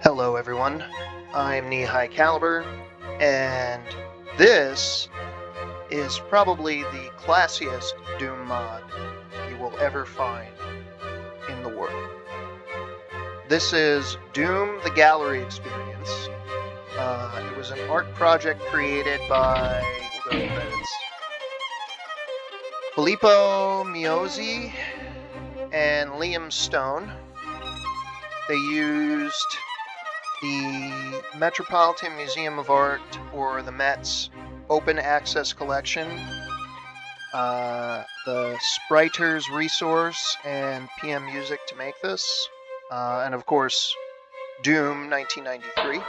Hello everyone, I'm Knee High Caliber, and this is probably the classiest Doom mod you will ever find in the world. This is Doom the Gallery Experience. It was an art project created by, we'll go to credits, Filippo, Meozzi, and Liam Stone. They used the Metropolitan Museum of Art, or the Met's open access collection, the Spriter's resource, and PM Music to make this, and of course Doom 1993.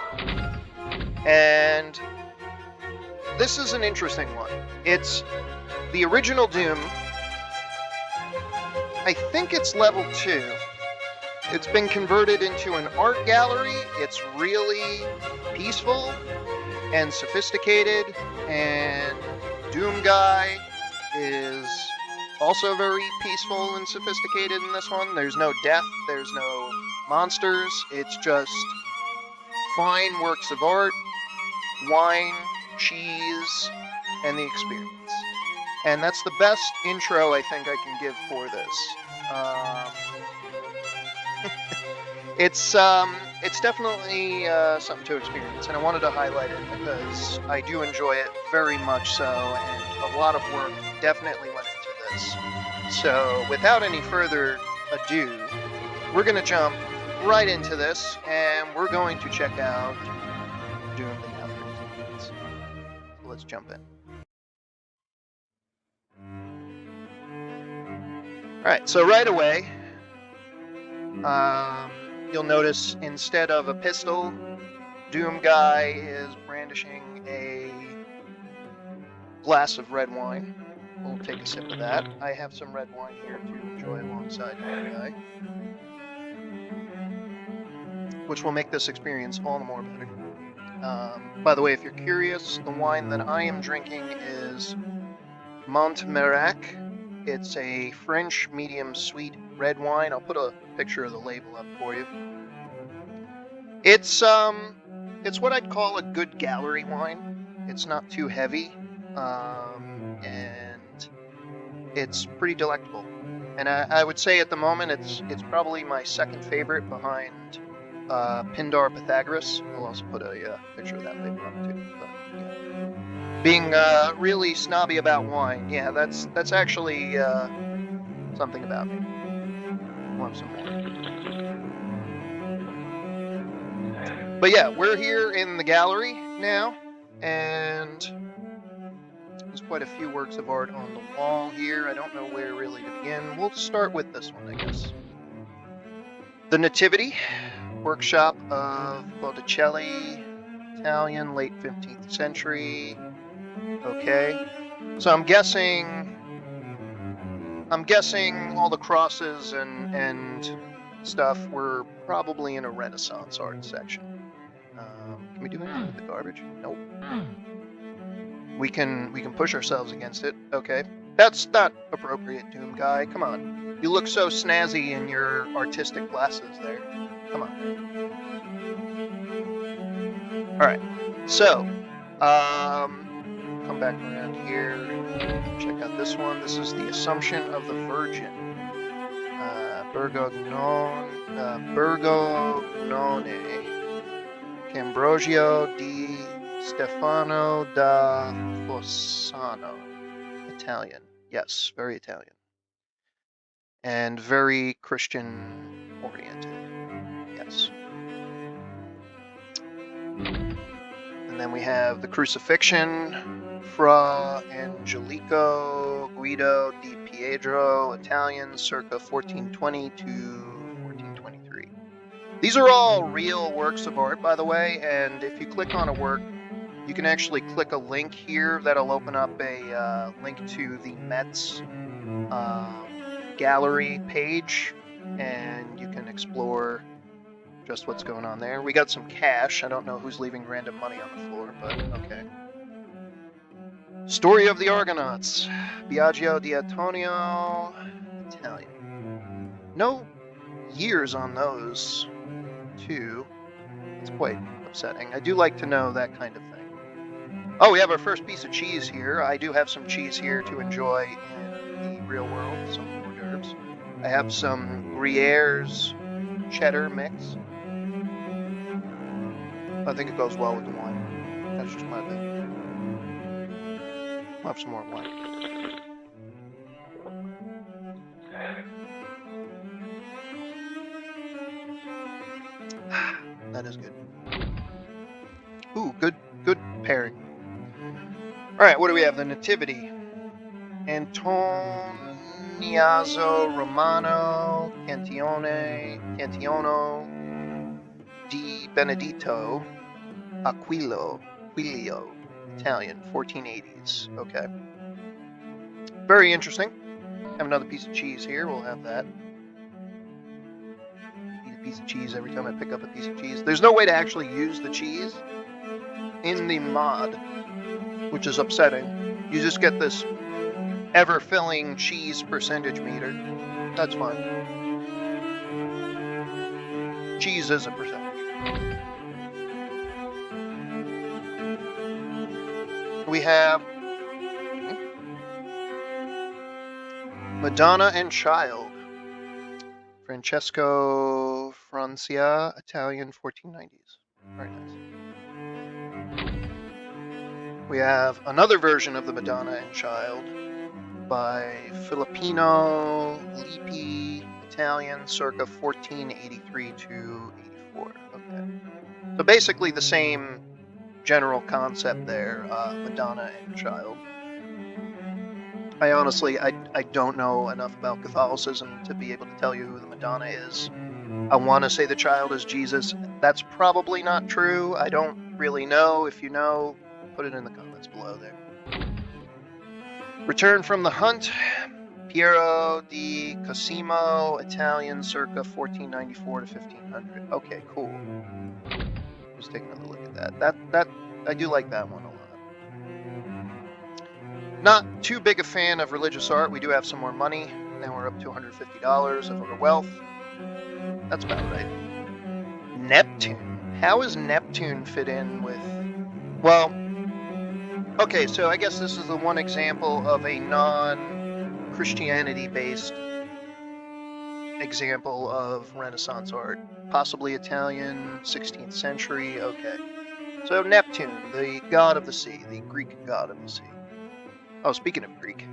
And this is an interesting one. It's the original Doom. I think it's level 2. It's been converted into an art gallery. It's really peaceful and sophisticated, and Doomguy is also very peaceful and sophisticated in this one. There's no death, there's no monsters, it's just fine works of art, wine, cheese, and the experience. And that's the best intro I think I can give for this. It's definitely something to experience, and I wanted to highlight it because I do enjoy it very much so, and a lot of work definitely went into this. So without any further ado, we're going to jump right into this, and we're going to check out Doom the Gallery Experience. So let's jump in. Alright, so right away, you'll notice instead of a pistol, Doomguy is brandishing a glass of red wine. We'll take a sip of that. I have some red wine here to enjoy alongside Doomguy, which will make this experience all the more better. By the way, if you're curious, the wine that I am drinking is Montmirac. It's a French medium sweet red wine. I'll put a picture of the label up for you. It's what I'd call a good gallery wine. It's not too heavy, and it's pretty delectable. And I would say at the moment it's probably my second favorite behind Pindar Pythagoras. I'll also put a picture of that label up too. But, yeah. Being really snobby about wine, yeah, that's actually something about me. Want some more? But yeah, we're here in the gallery now, and there's quite a few works of art on the wall here. I don't know where really to begin. We'll start with this one, I guess. The Nativity, workshop of Botticelli, Italian, late 15th century. Okay, so I'm guessing all the crosses and stuff were probably in a Renaissance art section. Can we do anything with the garbage? Nope. We can push ourselves against it. Okay, that's not appropriate, Doomguy. Come on, you look so snazzy in your artistic glasses there. Come on. All right, so come back around here. Check out this one. This is the Assumption of the Virgin. Bergognone, Cambrogio di Stefano da Fossano. Italian. Yes, very Italian. And very Christian oriented. Yes. And then we have the Crucifixion, Fra Angelico Guido di Pietro, Italian, circa 1420 to 1423. These are all real works of art, by the way, and if you click on a work, you can actually click a link here that'll open up a link to the Met's gallery page, and you can explore just what's going on there. We got some cash. I don't know who's leaving random money on the floor, but okay. Story of the Argonauts, Biagio di Antonio, Italian. No years on those two. It's quite upsetting. I do like to know that kind of thing. Oh, we have our first piece of cheese here. I do have some cheese here to enjoy in the real world, some hors d'oeuvres. I have some Gruyère's cheddar mix. I think it goes well with the wine. That's just my opinion. I'll have some more wine. That is good. Ooh, good pairing. All right, what do we have? The Nativity. Antoniazzo Romano Cantiono di Benedetto Aquilio, Italian, 1480s. Okay. Very interesting. Have another piece of cheese here. We'll have that. Eat a piece of cheese every time I pick up a piece of cheese. There's no way to actually use the cheese in the mod, which is upsetting. You just get this ever-filling cheese percentage meter. That's fine. Cheese is a percentage. We have Madonna and Child. Francesco Francia, Italian, 1490s. Very nice. We have another version of the Madonna and Child by Filippo Lippi, Italian, circa 1483 to 84. Okay. So basically the same general concept there, Madonna and Child. I honestly, I don't know enough about Catholicism to be able to tell you who the Madonna is. I want to say the child is Jesus. That's probably not true. I don't really know. If you know, put it in the comments below there. Return from the Hunt, Piero di Cosimo, Italian, circa 1494 to 1500. Okay, cool. Just take another look at that. That I do like that one a lot. Not too big a fan of religious art. We do have some more money. Now we're up to $150 of our wealth. That's about right. Neptune. How is Neptune fit in with... Well, okay, so I guess this is the one example of a non-Christianity based example of Renaissance art. Possibly Italian, 16th century. Okay. So Neptune, the god of the sea, the Greek god of the sea. Oh, speaking of Greek,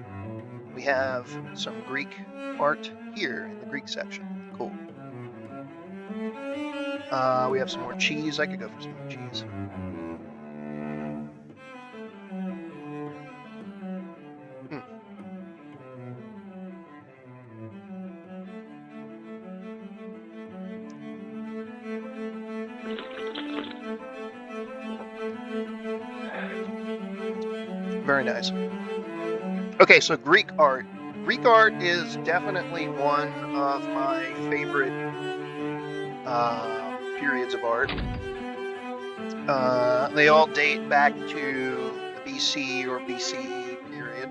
we have some Greek art here in the Greek section. Cool. We have some more cheese. I could go for some more cheese. Very nice. Okay, so Greek art. Greek art is definitely one of my favorite periods of art. They all date back to the BC or BCE period.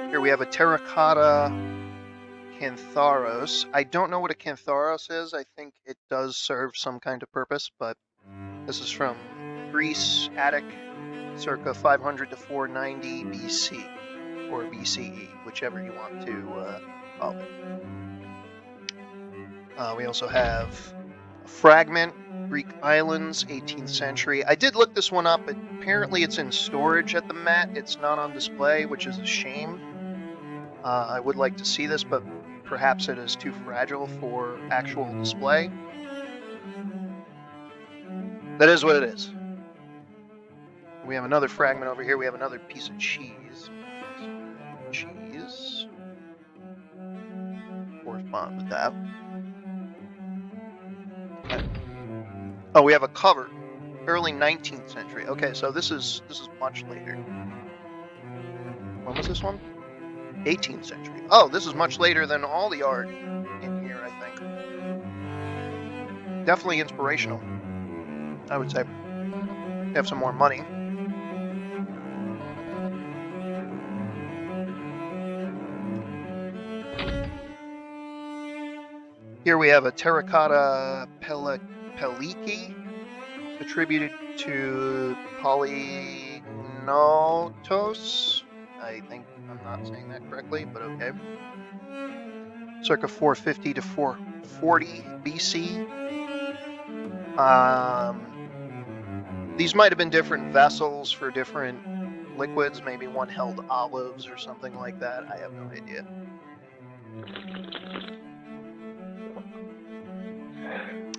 Here we have a terracotta cantharos. I don't know what a cantharos is. I think it does serve some kind of purpose, but this is from Greece, Attic, circa 500 to 490 BC. Or BCE, whichever you want to call it. We also have a fragment, Greek Islands, 18th century. I did look this one up, but apparently it's in storage at the Met. It's not on display, which is a shame. I would like to see this, but perhaps it is too fragile for actual display. That is what it is. We have another fragment over here. We have another piece of cheese. Cheese. Correspond with that. Okay. Oh, we have a cover. Early 19th century. Okay, so this is much later. When was this one? 18th century. Oh, this is much later than all the art in here, I think. Definitely inspirational, I would say. Have some more money. Here we have a terracotta peliki attributed to Polygnotos. I think I'm not saying that correctly, but okay. Circa 450 to 440 BC. These might have been different vessels for different liquids. Maybe one held olives or something like that. I have no idea.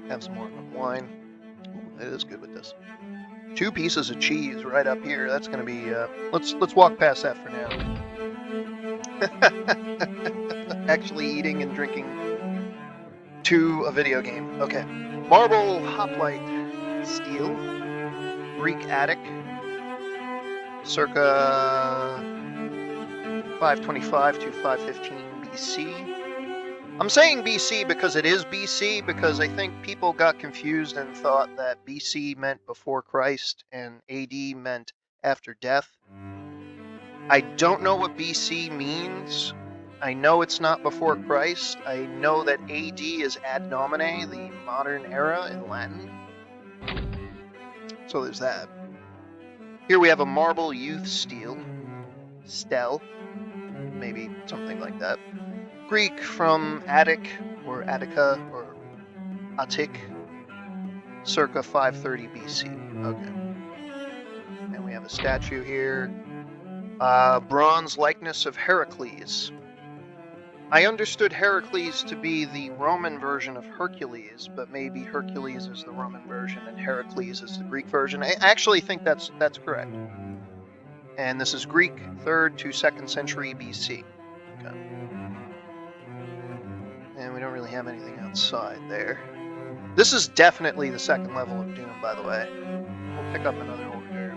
Have some more of the wine. Ooh, it is good with this. 2 pieces of cheese right up here. That's gonna be. Let's walk past that for now. Actually eating and drinking to a video game. Okay. Marble hoplite steel. Greek Attic. Circa 525 to 515 BC. I'm saying BC because it is BC, because I think people got confused and thought that BC meant before Christ and AD meant after death. I don't know what BC means. I know it's not before Christ. I know that AD is ad nomine, the modern era in Latin. So there's that. Here we have a marble youth stele, maybe something like that. Greek from Attic or Attica or Attic, circa 530 BC. Okay. And we have a statue here. Bronze likeness of Heracles. I understood Heracles to be the Roman version of Hercules, but maybe Hercules is the Roman version and Heracles is the Greek version. I actually think that's correct. And this is Greek, 3rd to 2nd century BC. Okay. And we don't really have anything outside there. This is definitely the 2nd level of Doom, by the way. We'll pick up another order.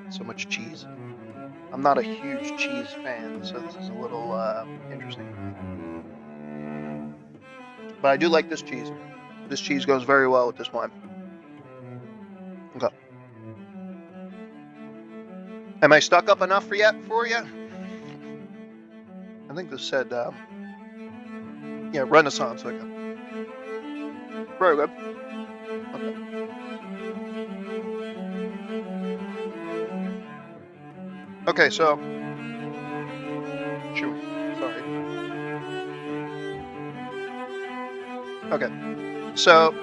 So much cheese. I'm not a huge cheese fan, so this is a little interesting. But I do like this cheese. This cheese goes very well with this wine. Okay. Am I stuck up enough for you? I think this said, yeah, Renaissance. Okay. Very good. Okay. Okay, so. Shoot. Sorry. Okay. So,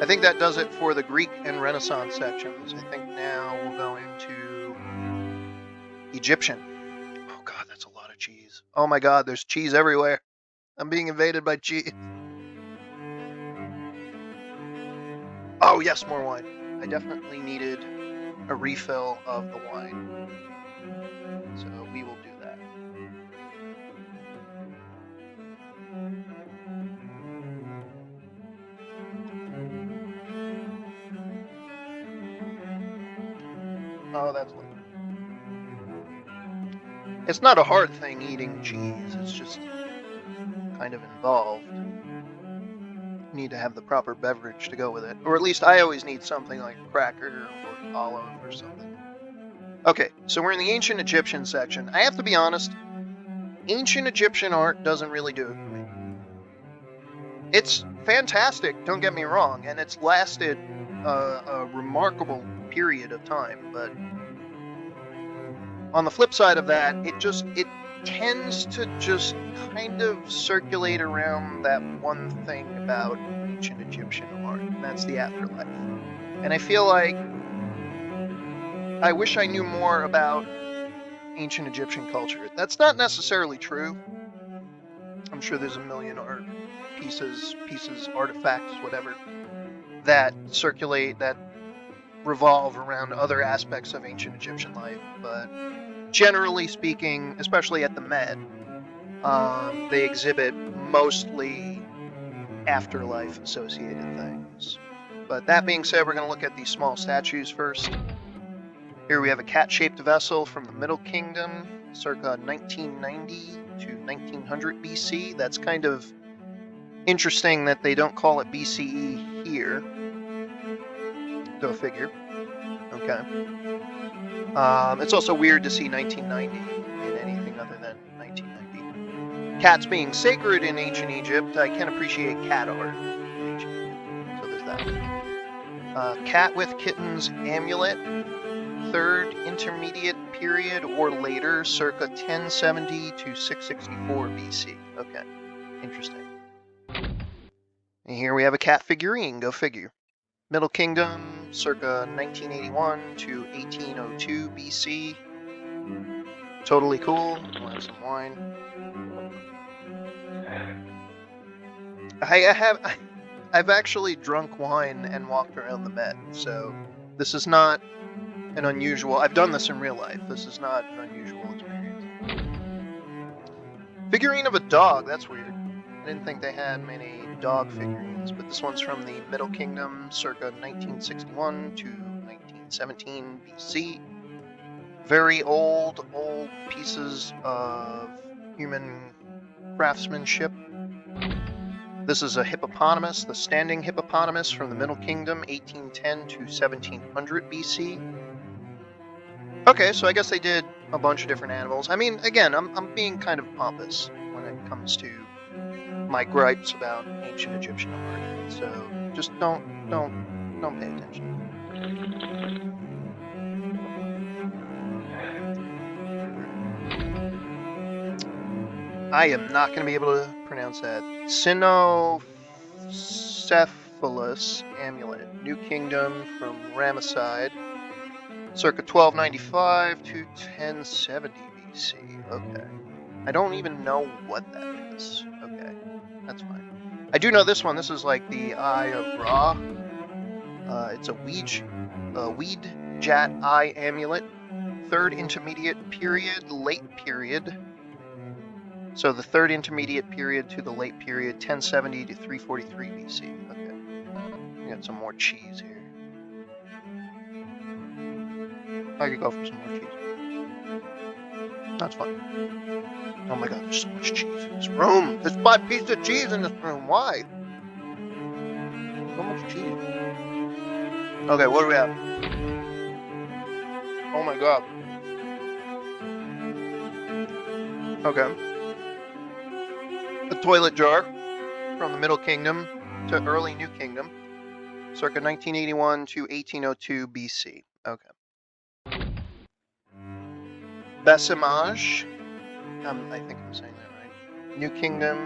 I think that does it for the Greek and Renaissance sections. I think now we'll go into Egyptian. Oh god, that's a lot of cheese. Oh my god, there's cheese everywhere. I'm being invaded by cheese. Oh yes, more wine. I definitely needed a refill of the wine. So we will do that. Oh, that's lovely. It's not a hard thing eating cheese. It's just kind of involved. You need to have the proper beverage to go with it. Or at least I always need something like a cracker or olive or something. Okay, so we're in the ancient Egyptian section. I have to be honest, ancient Egyptian art doesn't really do it for me. It's fantastic, don't get me wrong, and it's lasted a remarkable period of time, but on the flip side of that, it tends to just kind of circulate around that one thing about ancient Egyptian art, and that's the afterlife. And I feel like I wish I knew more about ancient Egyptian culture. That's not necessarily true. I'm sure there's a million art pieces, artifacts, whatever, that circulate, that revolve around other aspects of ancient Egyptian life. But generally speaking, especially at the Met, they exhibit mostly afterlife associated things. But that being said, we're going to look at these small statues first. Here we have a cat-shaped vessel from the Middle Kingdom, circa 1990 to 1900 BC. That's kind of interesting that they don't call it BCE here. Go figure. Okay. It's also weird to see 1990 in anything other than 1990. Cats being sacred in ancient Egypt, I can appreciate cat art in ancient Egypt. So there's that. Cat with kittens amulet, 3rd intermediate period or later, circa 1070 to 664 BC. Okay, interesting. And here we have a cat figurine, go figure. Middle Kingdom, circa 1981 to 1802 BC. Totally cool. We'll have some wine. I've actually drunk wine and walked around the Met, so this is not an unusual. I've done this in real life. This is not an unusual experience. Figurine of a dog. That's weird. I didn't think they had many dog figurines, but this one's from the Middle Kingdom, circa 1961 to 1917 BC. Very old pieces of human craftsmanship. This is a hippopotamus, the standing hippopotamus from the Middle Kingdom, 1810 to 1700 BC. Okay, so I guess they did a bunch of different animals. I mean, again, I'm being kind of pompous when it comes to my gripes about ancient Egyptian art. So just don't pay attention. I am not going to be able to pronounce that. Cynocephalus amulet, New Kingdom from Ramesside, circa 1295 to 1070 BC. Okay. I don't even know what that is. Okay, that's fine. I do know this one. This is like the Eye of Ra. It's a weed jat eye amulet, 3rd intermediate period, late period. So the 3rd intermediate period to the late period, 1070 to 343 BC. Okay. We got some more cheese here. I could go for some more cheese. That's fine. Oh my god, there's so much cheese in this room. There's 5 pieces of cheese in this room. Why? So much cheese. Okay, what do we have? Oh my god. Okay. A toilet jar from the Middle Kingdom to early New Kingdom, circa 1981 to 1802 BC. Okay. Bessimage, I think I'm saying that right. New Kingdom,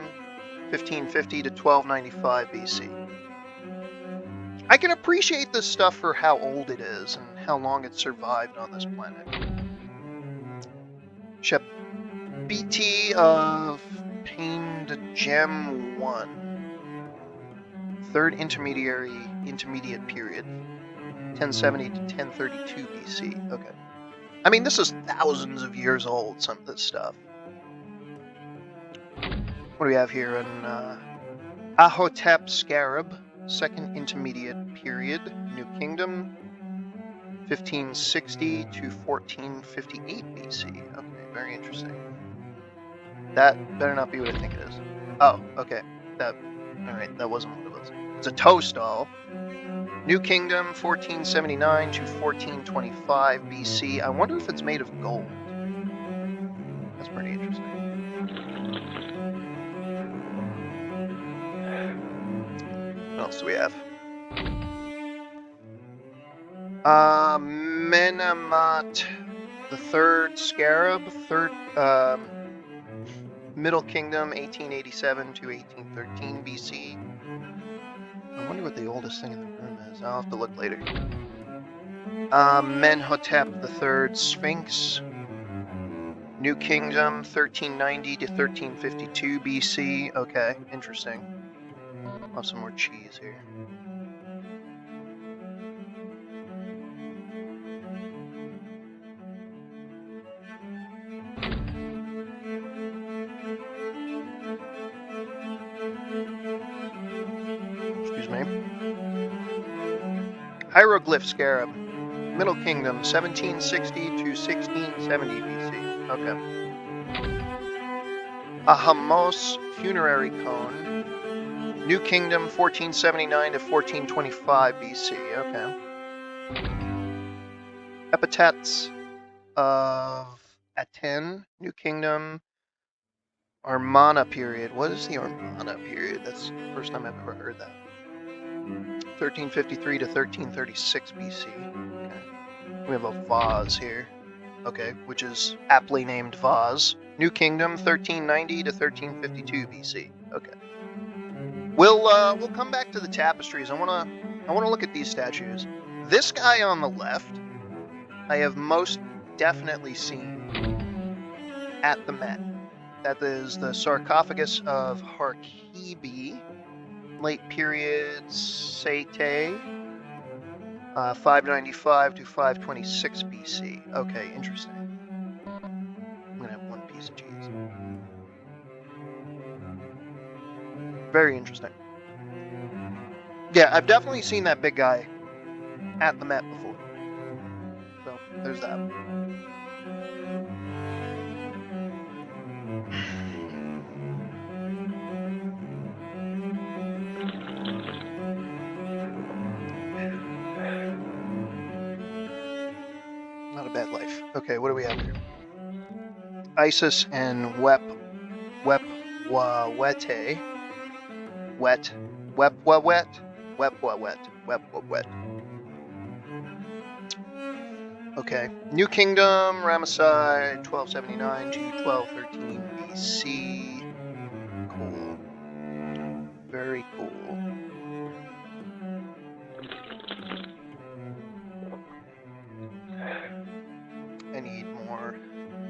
1550 to 1295 BC. I can appreciate this stuff for how old it is and how long it survived on this planet. Shabiti of Pain de Gem 1. 3rd intermediate period. 1070 to 1032 BC. Okay. I mean, this is thousands of years old, some of this stuff. What do we have here? An Ahotep scarab, 2nd intermediate period, New Kingdom, 1560 to 1458 BC. Okay, very interesting. That better not be what I think it is. Oh, okay. Alright, that wasn't what it was. It's a toe stall. New Kingdom, 1479 to 1425 BC. I wonder if it's made of gold. That's pretty interesting. What else do we have? Menemat the 3rd scarab, 3rd Middle Kingdom, 1887 to 1813 BC. I wonder what the oldest thing in the room is. I'll have to look later. Menhotep III Sphinx, New Kingdom, 1390 to 1352 BC. Okay, interesting. I'll have some more cheese here. Excuse me. Hieroglyph Scarab, Middle Kingdom, 1760 to 1670 BC. Okay. A Hamos funerary cone, New Kingdom, 1479 to 1425 BC. Okay. epithets of Aten, New Kingdom, Armana period. What is the Armana period? That's the first time I've ever heard that. 1353 to 1336 BC. Okay. We have a vase here. Okay, which is aptly named vase. New Kingdom, 1390 to 1352 BC. Okay. We'll come back to the tapestries. I wanna look at these statues. This guy on the left, I have most definitely seen at the Met. That is the sarcophagus of Harkibi, late period Sete, 595 to 526 BC. Okay, interesting. I'm gonna have one piece of cheese. Very interesting. Yeah, I've definitely seen that big guy at the Met before. So, there's that. Not a bad life. Okay, what do we have here? Isis and Wete. Wet. Okay. New Kingdom, Ramesside, 1279 to 1213 BC. Cool. Very cool. I need more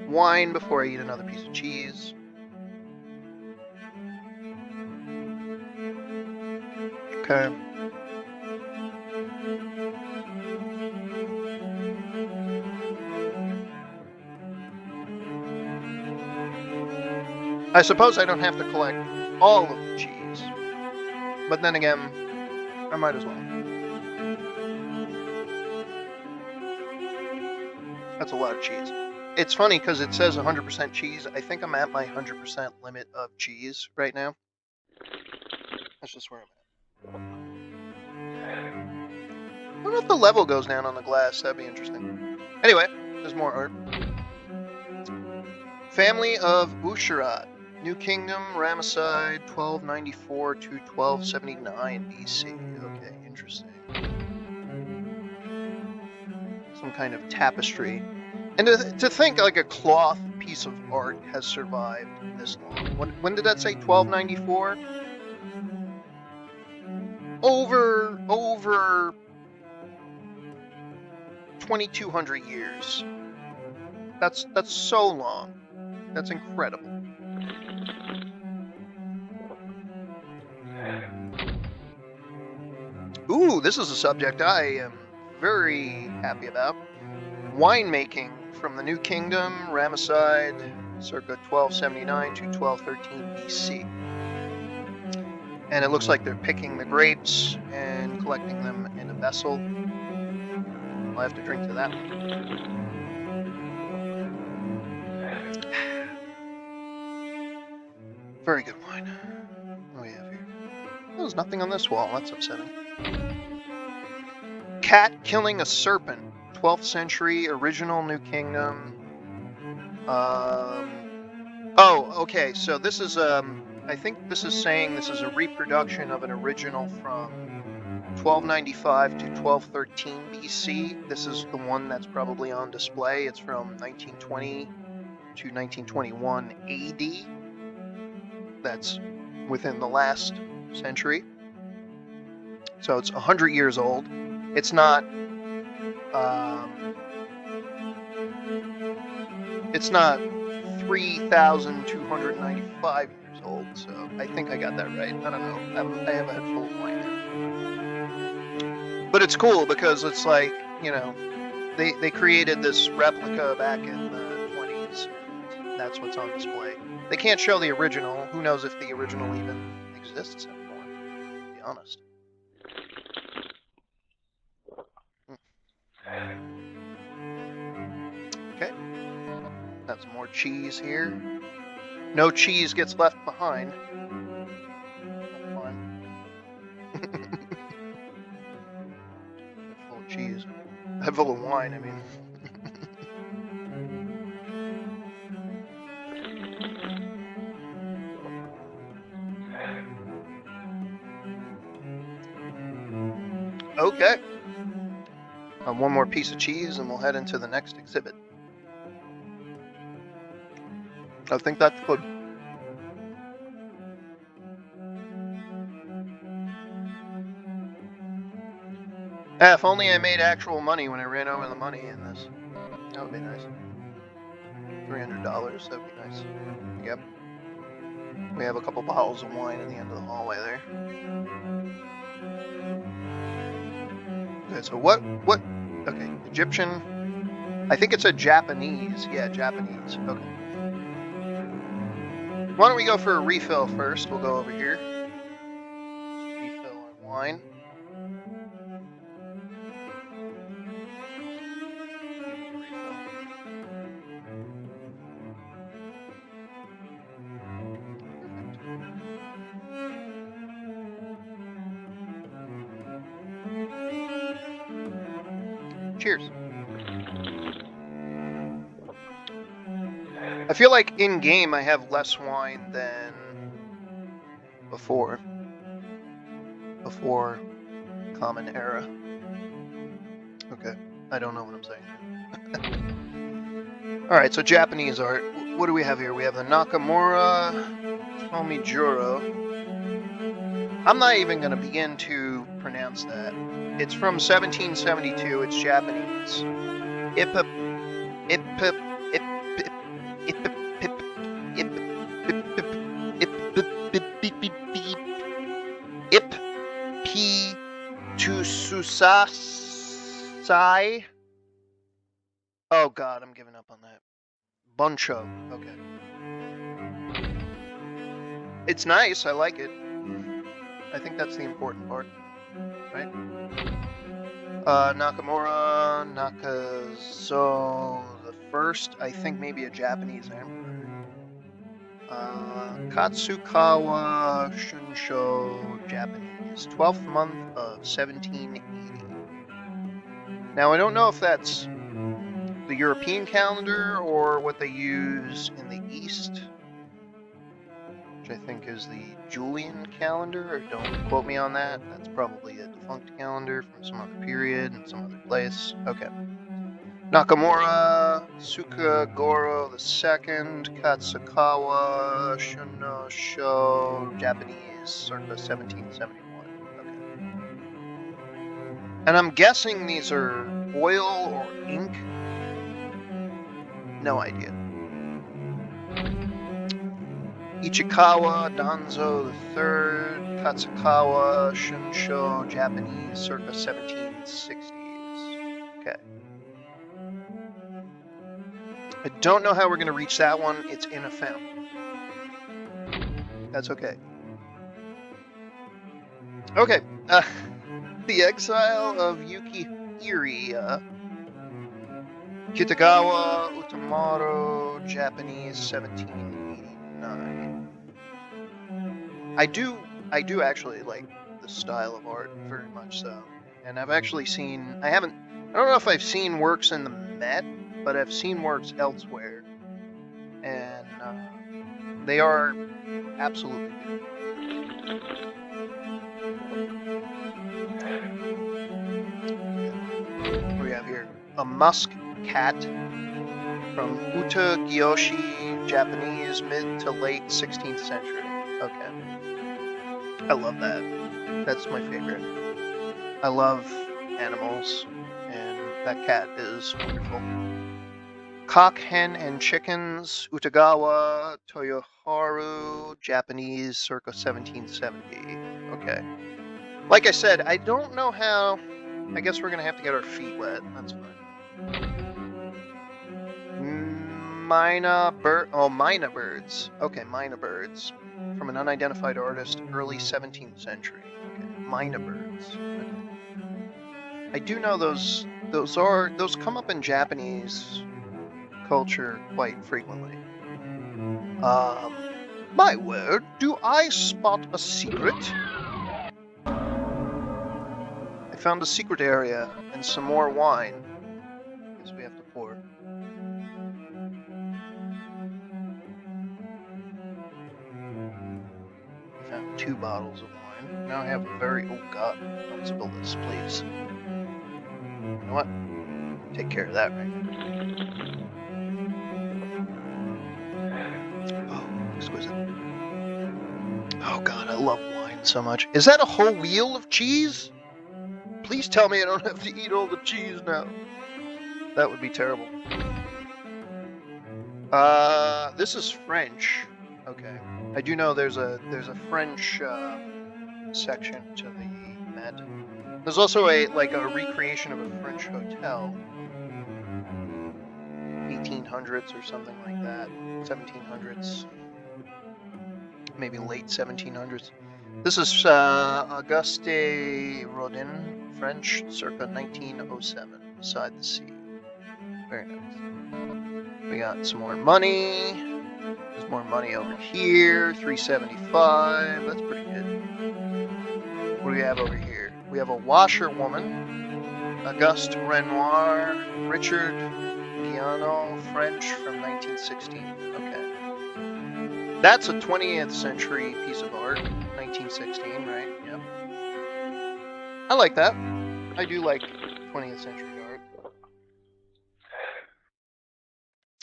wine before I eat another piece of cheese. Okay. I suppose I don't have to collect all of the cheese, but then again, I might as well. That's a lot of cheese. It's funny because it says 100% cheese. I think I'm at my 100% limit of cheese right now. That's just where I'm at. I don't know if the level goes down on the glass. That'd be interesting. Anyway, there's more art. Family of Usharat. New Kingdom, Ramesside, 1294 to 1279 BC. Okay, interesting. Some kind of tapestry. And to think like a cloth piece of art has survived this long. When did that say? 1294? Over 2,200 years. That's so long. That's incredible. Ooh, this is a subject I am very happy about. Winemaking from the New Kingdom, Ramesside, circa 1279 to 1213 BC. And it looks like they're picking the grapes and collecting them in a vessel. I'll have to drink to that one. Very good wine. What do we have here? Oh, there's nothing on this wall. That's upsetting. Cat killing a serpent. 12th century, original New Kingdom. Oh, okay. So this is I think this is saying this is a reproduction of an original from 1295 to 1213 BC. This is the one that's probably on display. It's from 1920 to 1921 AD. That's within the last century. So it's 100 years old. It's not 3,295 years old, so I think I got that right. I don't know. I have a head full of wine now. But it's cool because it's like, you know, they created this replica back in the 20s, and that's what's on display. They can't show the original. Who knows if the original even exists anymore, to be honest. Okay. That's more cheese here. No cheese gets left behind. That's fine. Full of cheese. Head full of wine, I mean. Okay. One more piece of cheese and we'll head into the next exhibit. I think that's good. If only I made actual money when I ran over the money in this. That would be nice. $300, that'd be nice. Yep. We have a couple bottles of wine in the end of the hallway there. Okay, so what, okay, Egyptian. I think it's a Japanese. Yeah, Japanese. Okay. Why don't we go for a refill first? We'll go over here. Refill our wine. Cheers. I feel like in game I have less wine than before Common Era. Okay, I don't know what I'm saying. All right, so Japanese art. What do we have here? We have the Nakamura Tomijuro. I'm not even going to begin to pronounce that. It's from 1772. It's Japanese. Ippitusasai. Oh God, I'm giving up on that. Buncho. Okay. It's nice. I like it. I think that's the important part, right? Nakamura Nakazo the first. I think maybe a Japanese emperor. Katsukawa Shunsho Japanese. 12th month of 1780. Now I don't know if that's the European calendar or what they use in the East, which I think is the Julian calendar. Don't quote me on that. That's probably a defunct calendar from some other period and some other place. Okay. Nakamura Sukagoro II, Katsukawa Shunosho Japanese, circa 1771. Okay. And I'm guessing these are oil or ink. No idea. Ichikawa Danzo III, Katsukawa Shunsho Japanese, circa 1760s. Okay. I don't know how we're going to reach that one. It's in a fountain. That's okay. Okay. The Exile of Yukihira. Kitagawa Utamaro, Japanese, 1789. I do actually like the style of art very much so. And I've actually seen, I don't know if I've seen works in the Met, but I've seen works elsewhere. And they are absolutely beautiful. What do we have here? A musk cat from Uta Gyoshi, Japanese, mid to late 16th century. Okay. I love that. That's my favorite. I love animals, and that cat is wonderful. Cock, hen, and chickens, Utagawa, Toyoharu, Japanese, circa 1770. Okay. Like I said, I don't know how. I guess we're gonna have to get our feet wet. That's fine. Mina birds. Okay, Mina birds. From an unidentified artist, early 17th century. Okay, Mina birds. Okay. I do know those come up in Japanese culture quite frequently. My word, do I spot a secret? I found a secret area and some more wine. Guess we have to pour. We found 2 bottles of wine. Now I have a very... Oh, God. Don't spill this, please. You know what? Take care of that right now. Oh, exquisite. Oh, God, I love wine so much. Is that a whole wheel of cheese? Please tell me I don't have to eat all the cheese now. That would be terrible. This is French. Okay. I do know there's a French section to the Met. There's also a recreation of a French hotel, 1800s or something like that, 1700s, maybe late 1700s. This is Auguste Rodin, French, circa 1907, beside the sea. Very nice. We got some more money. There's more money over here, 375. That's pretty good. What do we have over here? We have a washerwoman, Auguste Renoir, Richard Guiano, French from 1916. Okay. That's a 20th century piece of art, 1916, right? Yep. I like that. I do like 20th century art.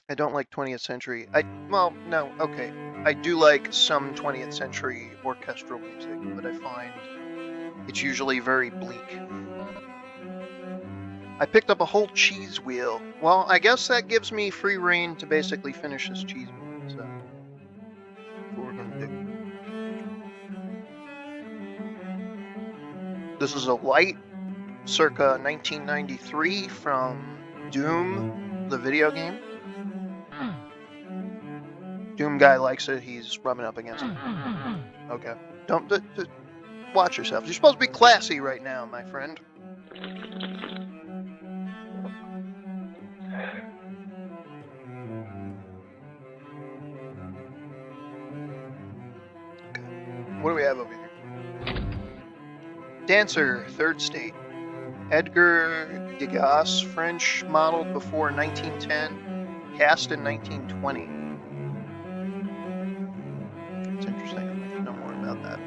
I don't like 20th century. Well, no, okay. I do like some 20th century orchestral music, but I find it's usually very bleak. I picked up a whole cheese wheel. Well, I guess that gives me free reign to basically finish this cheese wheel, so that's what we're gonna do. This is a light, circa 1993 from Doom, the video game. Doomguy likes it, he's rubbing up against it. Okay. Don't watch yourself. You're supposed to be classy right now, my friend. Okay. What do we have over here? Dancer, third state. Edgar Degas, French, modeled before 1910, cast in 1920. It's interesting. I'd like to know more about that.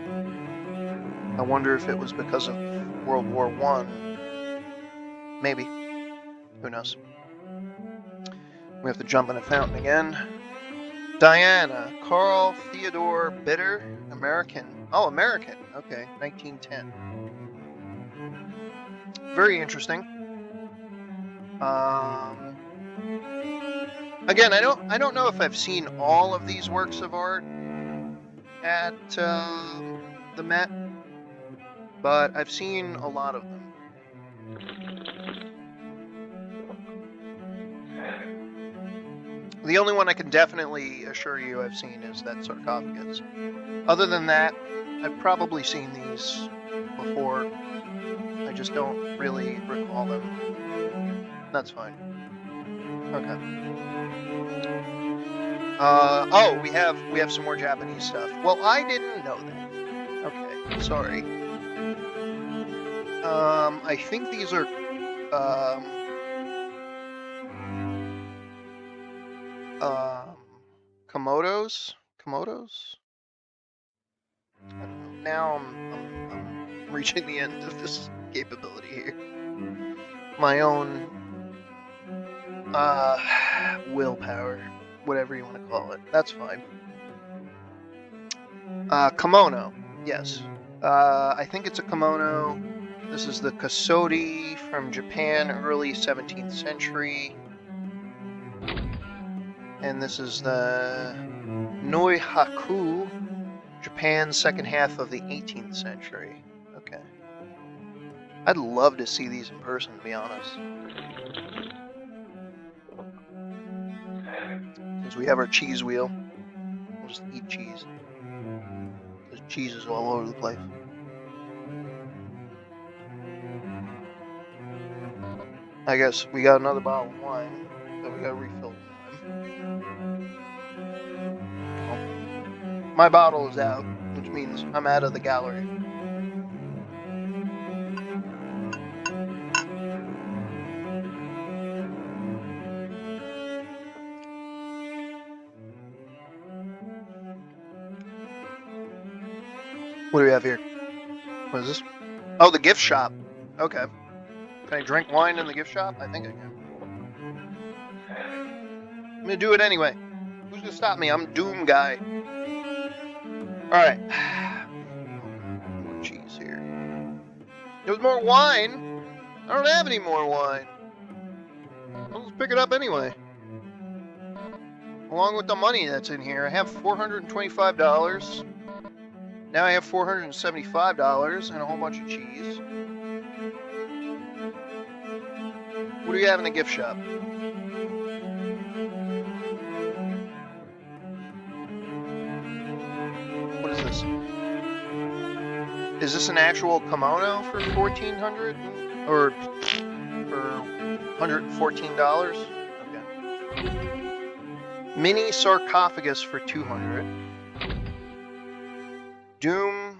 I wonder if it was because of World War I. Maybe. Who knows? We have to jump in a fountain again. Diana, Carl Theodore Bitter, American. Oh, American. Okay, 1910. Very interesting. Again, I don't know if I've seen all of these works of art at the Met, but I've seen a lot of them. The only one I can definitely assure you I've seen is that sarcophagus. Other than that, I've probably seen these before. I just don't really recall them. That's fine. Okay. Oh, we have some more Japanese stuff. Well, I didn't know that. Okay, sorry. I think these are Komodos? Komodos? I don't know. Now I'm reaching the end of this capability here. My own willpower, whatever you want to call it. That's fine. Kimono, yes. I think it's a kimono. This is the kasori from Japan, early 17th century. And this is the Noihaku, Japan, second half of the 18th century. Okay. I'd love to see these in person, to be honest. Since we have our cheese wheel, we'll just eat cheese. There's cheese is all over the place. I guess we got another bottle of wine that we gotta refill. My bottle is out, which means I'm out of the gallery. What do we have here? What is this? Oh, the gift shop. Okay. Can I drink wine in the gift shop? I think I can. I'm gonna do it anyway. Who's gonna stop me? I'm Doomguy. Alright. More cheese here. There's more wine? I don't have any more wine. I'll just pick it up anyway. Along with the money that's in here. I have $425. Now I have $475 and a whole bunch of cheese. What do you have in the gift shop? What is this? Is this an actual kimono for $1,400 or for $114? Okay. Mini sarcophagus for $200. Doom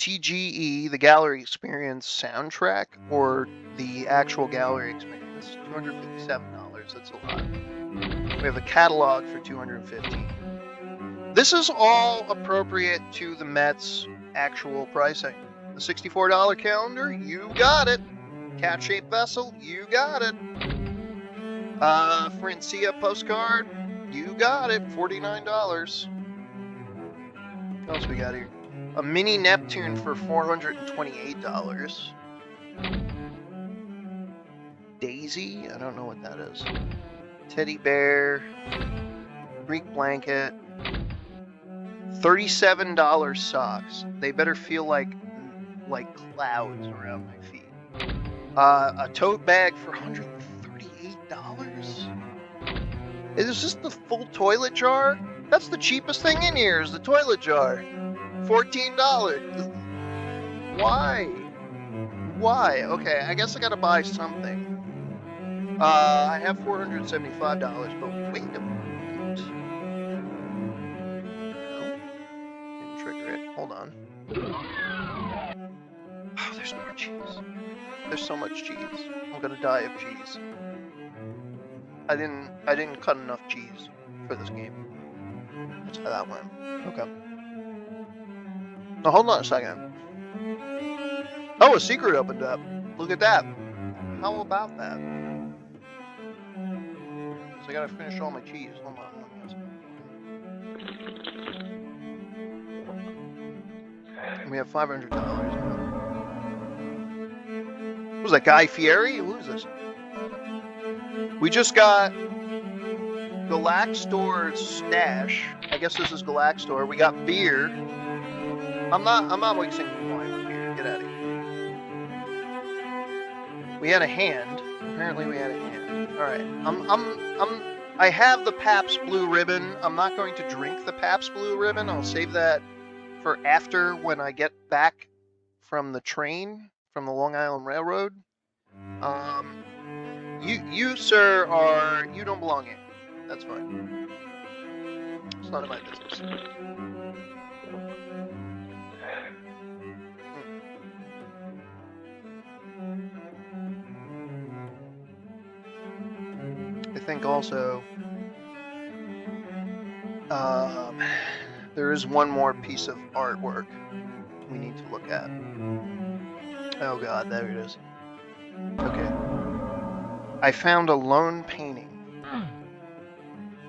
TGE, the gallery experience soundtrack, or the actual gallery experience, $257. That's a lot. We have a catalog for $215. This is all appropriate to the Met's actual pricing. The $64 calendar, you got it. Cat-shaped vessel, you got it. Francia postcard, you got it. $49. What else we got here? A mini Neptune for $428. Daisy? I don't know what that is. Teddy bear. Greek blanket. $37 socks. They better feel like clouds around my feet. A tote bag for $138? Is this the full toilet jar? That's the cheapest thing in here is the toilet jar. $14. Why? Why? Okay, I guess I gotta buy something. I have $475, but wait a moment. No, didn't trigger it. Hold on. Oh, there's more cheese. There's so much cheese. I'm gonna die of cheese. I didn't cut enough cheese for this game. That's how that went. Okay. Now hold on a second. Oh, a secret opened up. Look at that. How about that? So I gotta finish all my cheese. Hold on. We have $500 now. What was that, Guy Fieri? Who is this? We just got Galax Store's stash. I guess this is Galax Store. We got beer. I'm not mixing wine with beer. Get out of here. We had a hand. Apparently we had a hand. Alright. I have the Pabst Blue Ribbon. I'm not going to drink the Pabst Blue Ribbon. I'll save that for after when I get back from the train, from the Long Island Railroad. You sir, you don't belong here. That's fine. It's none of my business. I think also there is one more piece of artwork we need to look at. Oh god, there it is. Okay. I found a lone painting.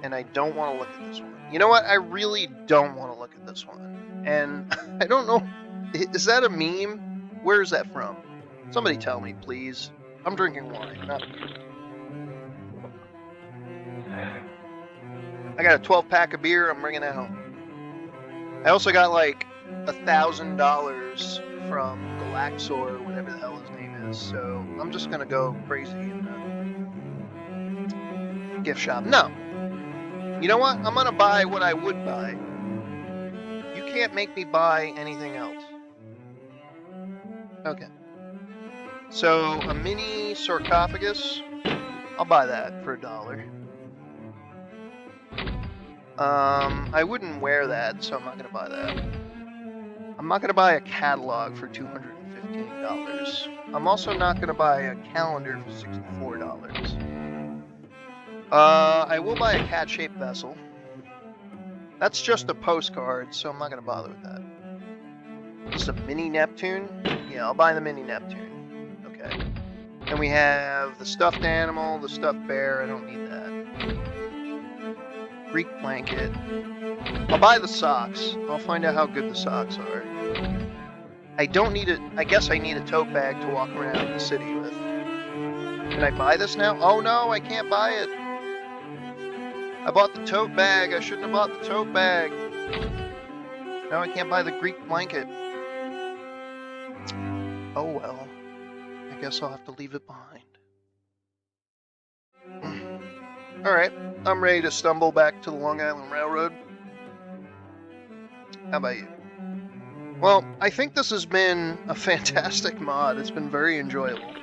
And I don't want to look at this one. You know what? I really don't want to look at this one. And I don't know. Is that a meme? Where is that from? Somebody tell me, please. I'm drinking wine, not beer. I got a 12-pack of beer I'm bringing out. I also got like $1,000 from Galaxor, whatever the hell his name is. So I'm just going to go crazy in the gift shop. No. You know what? I'm going to buy what I would buy. You can't make me buy anything else. Okay. So, a mini sarcophagus. I'll buy that for $1. I wouldn't wear that, so I'm not going to buy that. I'm not going to buy a catalog for $215. I'm also not going to buy a calendar for $64. I will buy a cat-shaped vessel. That's just a postcard, so I'm not going to bother with that. This is a mini Neptune. Yeah, I'll buy the mini Neptune. Okay. And we have the stuffed animal, the stuffed bear. I don't need that. Greek blanket. I'll buy the socks. I'll find out how good the socks are. I don't need it. I guess I need a tote bag to walk around the city with. Can I buy this now? Oh no, I can't buy it. I bought the tote bag. I shouldn't have bought the tote bag. Now I can't buy the Greek blanket. Oh well. I guess I'll have to leave it behind. Alright, I'm ready to stumble back to the Long Island Railroad. How about you? Well, I think this has been a fantastic mod. It's been very enjoyable.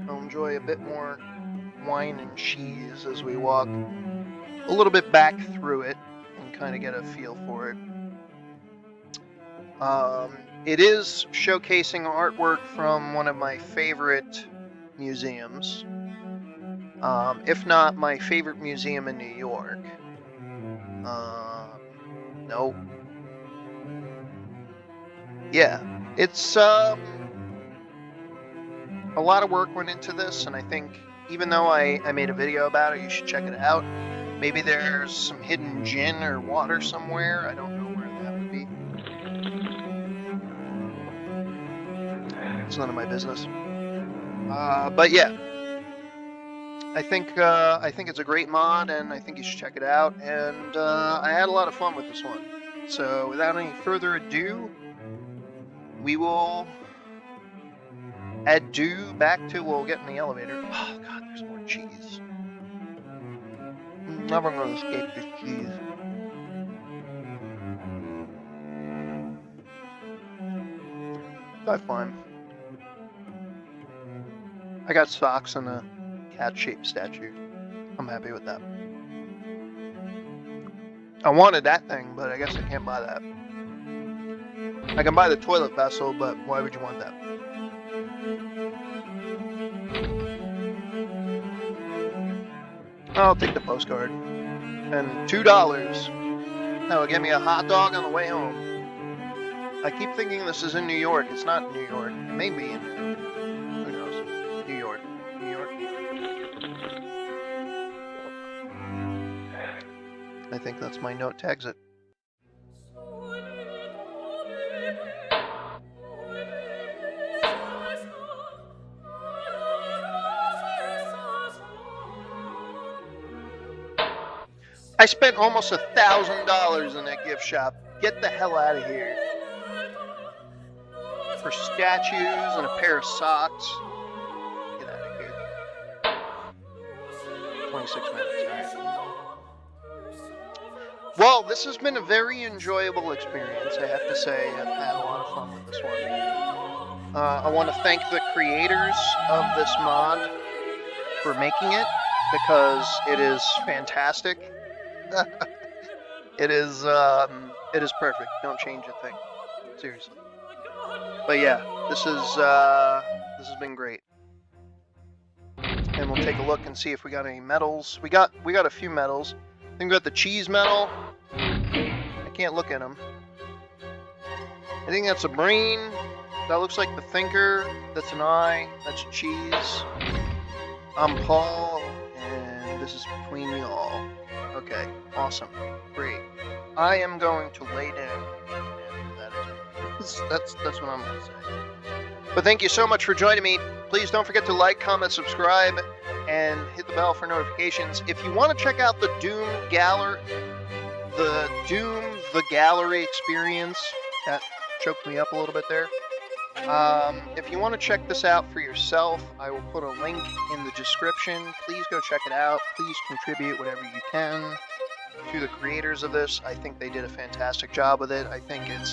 I'll enjoy a bit more wine and cheese as we walk a little bit back through it and kind of get a feel for it. It is showcasing artwork from one of my favorite museums, if not my favorite museum in New York. Nope. Yeah, it's a lot of work went into this, and I think even though I made a video about it, you should check it out. Maybe there's some hidden gin or water somewhere. I don't know where that would be. It's none of my business. But yeah, I think it's a great mod, and I think you should check it out. And I had a lot of fun with this one. So without any further ado, we will adieu back to, we'll get in the elevator. Oh god, there's more cheese. I'm never gonna escape this cheese. That's fine. I got socks and a cat-shaped statue. I'm happy with that. I wanted that thing, but I guess I can't buy that. I can buy the toilet vessel, but why would you want that? I'll take the postcard. And $2. That will get me a hot dog on the way home. I keep thinking this is in New York. It's not in New York. It may be in New York. Who knows? New York. New York. I think that's my note to exit. I spent almost $1,000 in that gift shop. Get the hell out of here. For statues and a pair of socks. Get out of here. 26 minutes. All right. Well, this has been a very enjoyable experience, I have to say. I've had a lot of fun with this one. I want to thank the creators of this mod for making it, because it is fantastic. It is perfect. Don't change a thing. Seriously. But yeah, this has been great. And we'll take a look and see if we got any medals. We got a few medals. I think we got the cheese medal. I can't look at them. I think that's a brain. That looks like the thinker. That's an eye. That's cheese. I'm Paul, and this is between y'all. Okay, awesome, great. I am going to lay down. That's what I'm going to say. But thank you so much for joining me. Please don't forget to like, comment, subscribe, and hit the bell for notifications. If you want to check out the Doom the Gallery experience, that choked me up a little bit there. If you want to check this out for yourself, I will put a link in the description. Please go check it out. Please contribute whatever you can to the creators of this. I think they did a fantastic job with it. I think it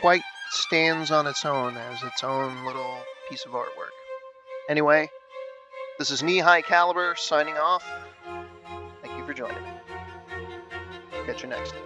quite stands on its own as its own little piece of artwork. Anyway, this is Knee High Caliber signing off. Thank you for joining me. Catch you next time.